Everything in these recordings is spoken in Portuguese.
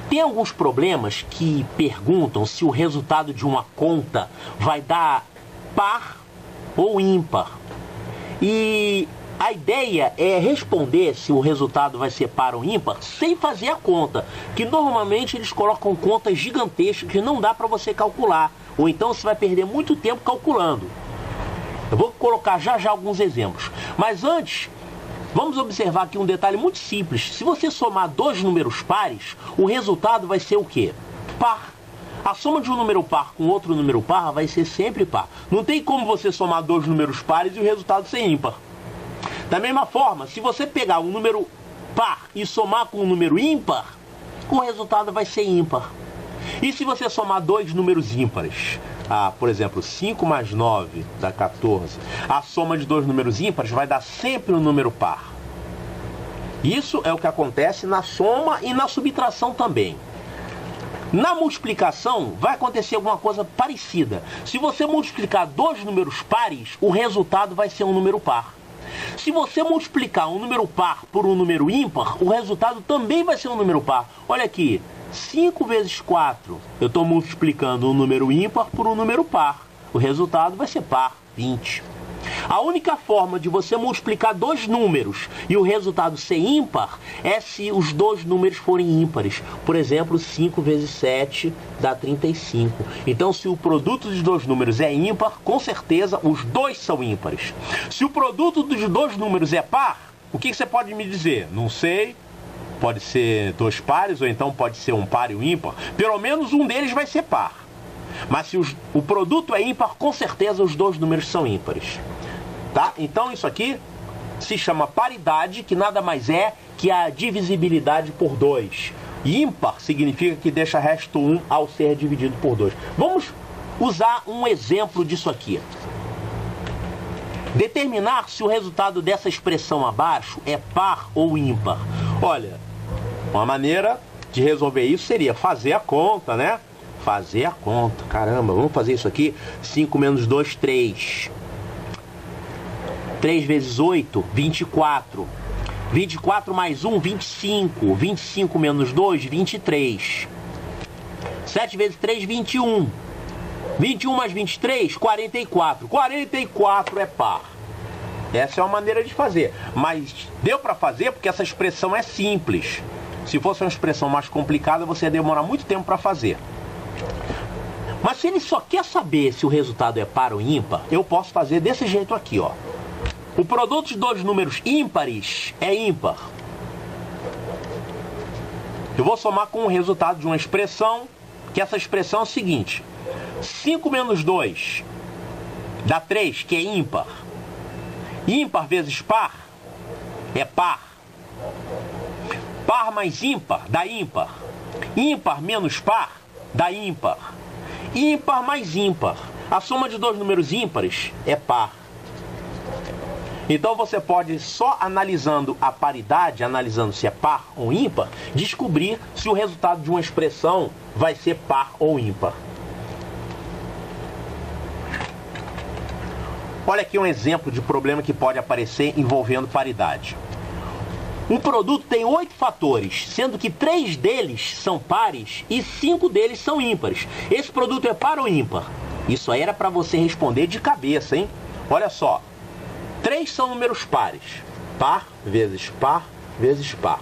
Tem alguns problemas que perguntam se o resultado de uma conta vai dar par ou ímpar. E a ideia é responder se o resultado vai ser par ou ímpar sem fazer a conta, que normalmente eles colocam contas gigantescas que não dá para você calcular, ou então você vai perder muito tempo calculando. Eu vou colocar já alguns exemplos, mas antes, vamos observar aqui um detalhe muito simples. Se você somar dois números pares, o resultado vai ser o quê? Par. A soma de um número par com outro número par vai ser sempre par. Não tem como você somar dois números pares e o resultado ser ímpar. Da mesma forma, se você pegar um número par e somar com um número ímpar, o resultado vai ser ímpar. E se você somar dois números ímpares, por exemplo, 5 mais 9 dá 14, a soma de dois números ímpares vai dar sempre um número par. Isso é o que acontece na soma e na subtração também. Na multiplicação vai acontecer alguma coisa parecida. Se você multiplicar dois números pares, o resultado vai ser um número par. Se você multiplicar um número par por um número ímpar, o resultado também vai ser um número par. Olha aqui, 5 vezes 4, eu estou multiplicando um número ímpar por um número par. O resultado vai ser par, 20. A única forma de você multiplicar dois números e o resultado ser ímpar é se os dois números forem ímpares. Por exemplo, 5 vezes 7 dá 35. Então, se o produto dos dois números é ímpar, com certeza os dois são ímpares. Se o produto dos dois números é par, o que você pode me dizer? Não sei. Pode ser dois pares ou então pode ser um par e um ímpar. Pelo menos um deles vai ser par. Mas se o produto é ímpar, com certeza os dois números são ímpares. Tá? Então isso aqui se chama paridade, que nada mais é que a divisibilidade por 2. Ímpar significa que deixa resto 1 ao ser dividido por 2. Vamos usar um exemplo disso aqui. Determinar se o resultado dessa expressão abaixo é par ou ímpar. Olha, uma maneira de resolver isso seria fazer a conta, né? Fazer a conta. Caramba, vamos fazer isso aqui. 5 menos 2, 3. 3 vezes 8, 24. 24 mais 1, 25. 25 menos 2, 23. 7 vezes 3, 21. 21 mais 23, 44. 44 é par. Essa é uma maneira de fazer. Mas deu para fazer porque essa expressão é simples. Se fosse uma expressão mais complicada, você ia demorar muito tempo para fazer. Mas se ele só quer saber se o resultado é par ou ímpar, eu posso fazer desse jeito aqui, ó. O produto de dois números ímpares é ímpar. Eu vou somar com o resultado de uma expressão, que essa expressão é o seguinte. 5 menos 2 dá 3, que é ímpar. Ímpar vezes par é par. Par mais ímpar dá ímpar. Ímpar menos par dá ímpar. Ímpar mais ímpar. A soma de dois números ímpares é par. Então você pode, só analisando a paridade, analisando se é par ou ímpar, descobrir se o resultado de uma expressão vai ser par ou ímpar. Olha aqui um exemplo de problema que pode aparecer envolvendo paridade. Um produto tem 8 fatores, sendo que 3 deles são pares e 5 deles são ímpares. Esse produto é par ou ímpar? Isso aí era para você responder de cabeça, hein? Olha só. 3 são números pares. Par vezes par vezes par.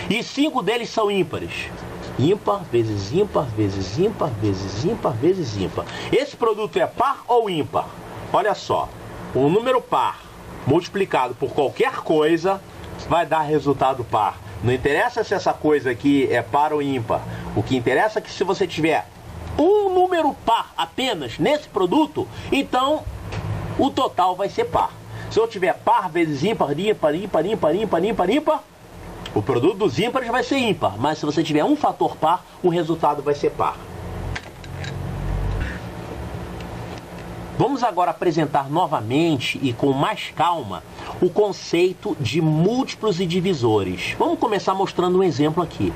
E 5 deles são ímpares. Ímpar vezes ímpar vezes ímpar vezes ímpar vezes ímpar. Esse produto é par ou ímpar? Olha só. Um número par multiplicado por qualquer coisa vai dar resultado par. Não interessa se essa coisa aqui é par ou ímpar. O que interessa é que se você tiver um número par apenas nesse produto, então o total vai ser par. Se eu tiver par vezes ímpar, ímpar, ímpar, ímpar, ímpar, ímpar, ímpar, o produto dos ímpares vai ser ímpar. Mas se você tiver um fator par, o resultado vai ser par. Vamos agora apresentar novamente e com mais calma o conceito de múltiplos e divisores. Vamos começar mostrando um exemplo aqui.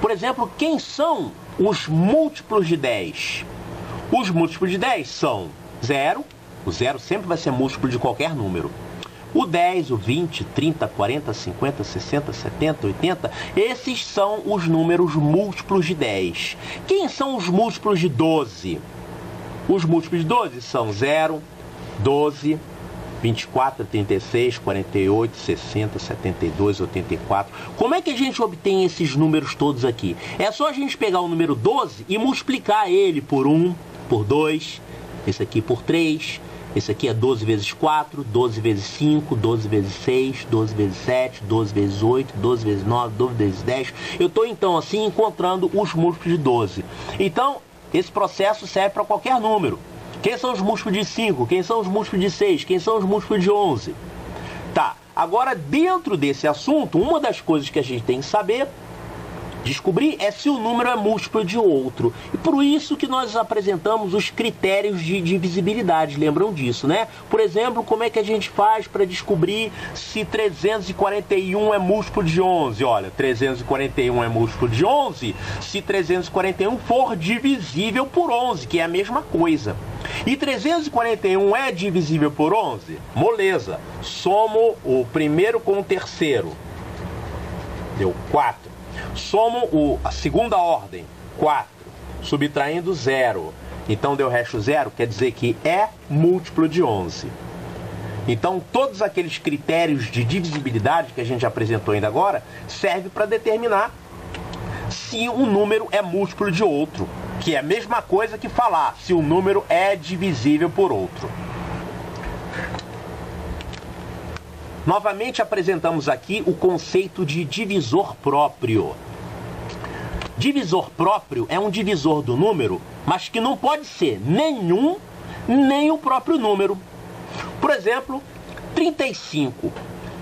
Por exemplo, quem são os múltiplos de 10? Os múltiplos de 10 são 0. O 0 sempre vai ser múltiplo de qualquer número. O 10, o 20, 30, 40, 50, 60, 70, 80, esses são os números múltiplos de 10. Quem são os múltiplos de 12? Os múltiplos de 12 são 0, 12, 24, 36, 48, 60, 72, 84. Como é que a gente obtém esses números todos aqui? É só a gente pegar o número 12 e multiplicar ele por 1, por 2, esse aqui por 3, esse aqui é 12 vezes 4, 12 vezes 5, 12 vezes 6, 12 vezes 7, 12 vezes 8, 12 vezes 9, 12 vezes 10. Eu estou então assim encontrando os múltiplos de 12. Então, esse processo serve para qualquer número. Quem são os múltiplos de 5? Quem são os múltiplos de 6? Quem são os múltiplos de 11? Tá, agora dentro desse assunto, uma das coisas que a gente tem que saber, descobrir, é se o número é múltiplo de outro. E por isso que nós apresentamos os critérios de divisibilidade, lembram disso, né? Por exemplo, como é que a gente faz para descobrir se 341 é múltiplo de 11? Olha, 341 é múltiplo de 11 se 341 for divisível por 11, que é a mesma coisa. E 341 é divisível por 11? Moleza. Somo o primeiro com o terceiro. Deu 4. Somo a segunda ordem, 4, subtraindo 0. Então deu resto 0, quer dizer que é múltiplo de 11. Então todos aqueles critérios de divisibilidade que a gente apresentou ainda agora, serve para determinar se um número é múltiplo de outro, que é a mesma coisa que falar se um número é divisível por outro. Novamente apresentamos aqui o conceito de divisor próprio. Divisor próprio é um divisor do número, mas que não pode ser nenhum, nem o próprio número. Por exemplo, 35.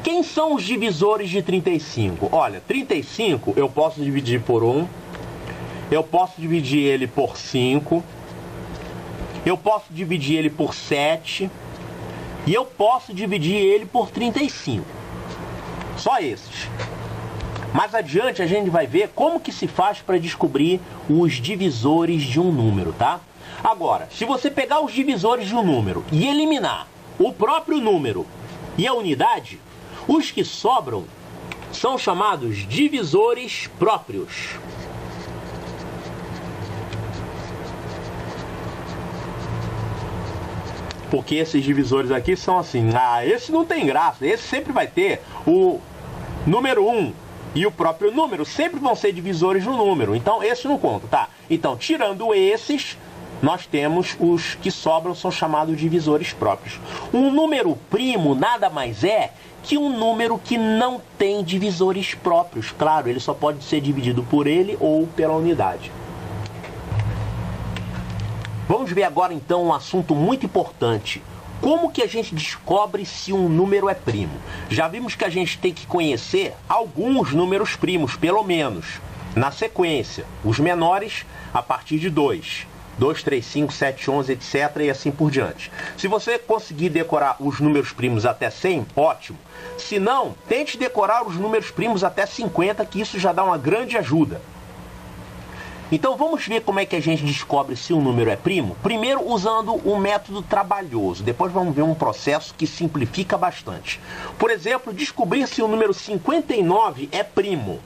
Quem são os divisores de 35? Olha, 35 eu posso dividir por 1, eu posso dividir ele por 5, eu posso dividir ele por 7, e eu posso dividir ele por 35. Só esses. Mais adiante a gente vai ver como que se faz para descobrir os divisores de um número, tá? Agora, se você pegar os divisores de um número e eliminar o próprio número e a unidade, os que sobram são chamados divisores próprios. Porque esses divisores aqui são assim, esse não tem graça, esse sempre vai ter o número 1 e o próprio número, sempre vão ser divisores no número, então esse não conta, tá? Então, tirando esses, nós temos os que sobram, são chamados divisores próprios. Um número primo nada mais é que um número que não tem divisores próprios, claro, ele só pode ser dividido por ele ou pela unidade. Vamos ver agora então um assunto muito importante. Como que a gente descobre se um número é primo? Já vimos que a gente tem que conhecer alguns números primos, pelo menos, na sequência. Os menores a partir de 2. 2, 3, 5, 7, 11, etc. e assim por diante. Se você conseguir decorar os números primos até 100, ótimo. Se não, tente decorar os números primos até 50, que isso já dá uma grande ajuda. Então vamos ver como é que a gente descobre se um número é primo? Primeiro usando um método trabalhoso, depois vamos ver um processo que simplifica bastante. Por exemplo, descobrir se o número 59 é primo.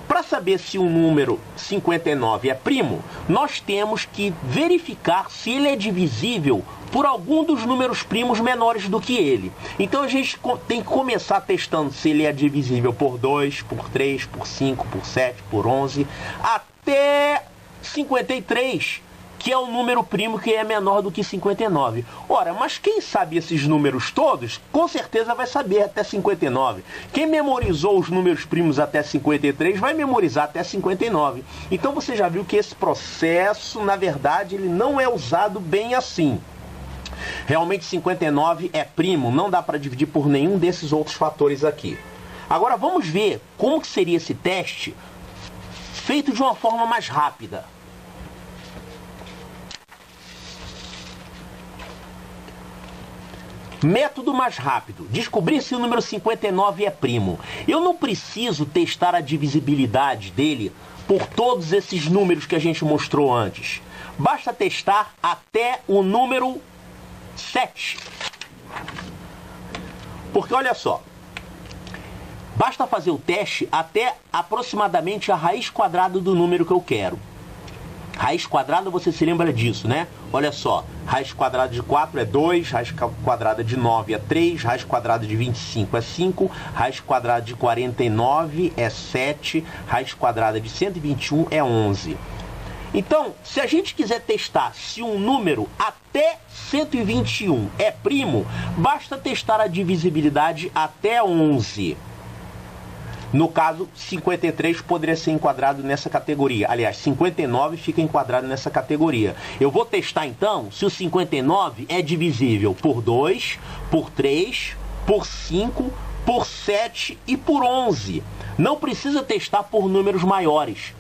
Para saber se um número 59 é primo, nós temos que verificar se ele é divisível por algum dos números primos menores do que ele. Então a gente tem que começar testando se ele é divisível por 2, por 3, por 5, por 7, por 11, até 53, que é o número primo que é menor do que 59. Ora, mas quem sabe esses números todos, com certeza vai saber até 59. Quem memorizou os números primos até 53, vai memorizar até 59. Então você já viu que esse processo, na verdade, ele não é usado bem assim. Realmente 59 é primo, não dá para dividir por nenhum desses outros fatores aqui. Agora vamos ver como que seria esse teste feito de uma forma mais rápida. Método mais rápido. Descobrir se o número 59 é primo. Eu não preciso testar a divisibilidade dele por todos esses números que a gente mostrou antes. Basta testar até o número 7. Porque olha só, basta fazer o teste até aproximadamente a raiz quadrada do número que eu quero. Raiz quadrada, você se lembra disso, né? Olha só, raiz quadrada de 4 é 2, raiz quadrada de 9 é 3, raiz quadrada de 25 é 5, raiz quadrada de 49 é 7, raiz quadrada de 121 é 11. Então, se a gente quiser testar se um número até 121 é primo, basta testar a divisibilidade até 11. No caso, 53 poderia ser enquadrado nessa categoria. Aliás, 59 fica enquadrado nessa categoria. Eu vou testar então se o 59 é divisível por 2, por 3, por 5, por 7 e por 11. Não precisa testar por números maiores.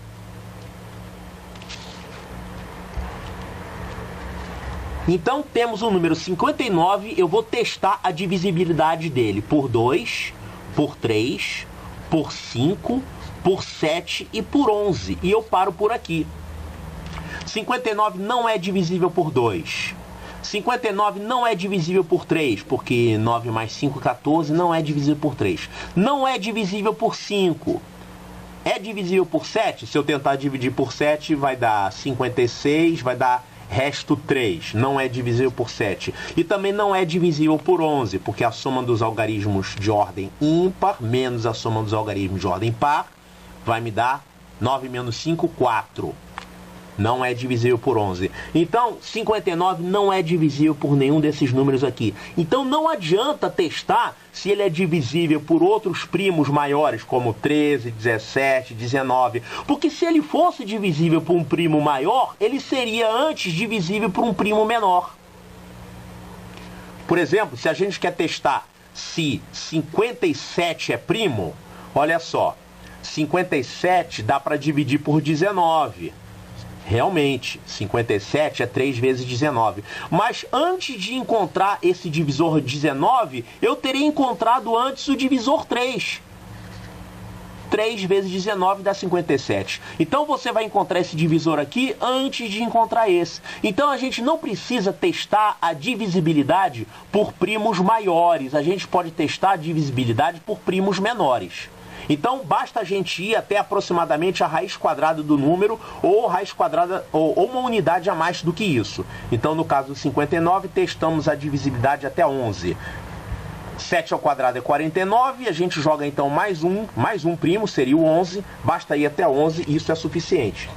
Então temos o número 59, eu vou testar a divisibilidade dele por 2, por 3, por 5, por 7 e por 11. E eu paro por aqui. 59 não é divisível por 2. 59 não é divisível por 3, porque 9 mais 5, 14, não é divisível por 3. Não é divisível por 5. É divisível por 7? Se eu tentar dividir por 7, vai dar 56, vai dar resto 3. Não é divisível por 7. E também não é divisível por 11, porque a soma dos algarismos de ordem ímpar menos a soma dos algarismos de ordem par vai me dar 9 menos 5, 4. Não é divisível por 11. Então, 59 não é divisível por nenhum desses números aqui. Então, não adianta testar se ele é divisível por outros primos maiores, como 13, 17, 19. Porque se ele fosse divisível por um primo maior, ele seria antes divisível por um primo menor. Por exemplo, se a gente quer testar se 57 é primo, olha só. 57 dá para dividir por 19. Realmente, 57 é 3 vezes 19. Mas antes de encontrar esse divisor 19, eu teria encontrado antes o divisor 3. 3 vezes 19 dá 57. Então você vai encontrar esse divisor aqui antes de encontrar esse. Então a gente não precisa testar a divisibilidade por primos maiores. A gente pode testar a divisibilidade por primos menores. Então, basta a gente ir até aproximadamente a raiz quadrada do número ou raiz quadrada ou uma unidade a mais do que isso. Então, no caso do 59, testamos a divisibilidade até 11. 7 ao quadrado é 49, a gente joga então mais um primo, seria o 11. Basta ir até 11 e isso é suficiente.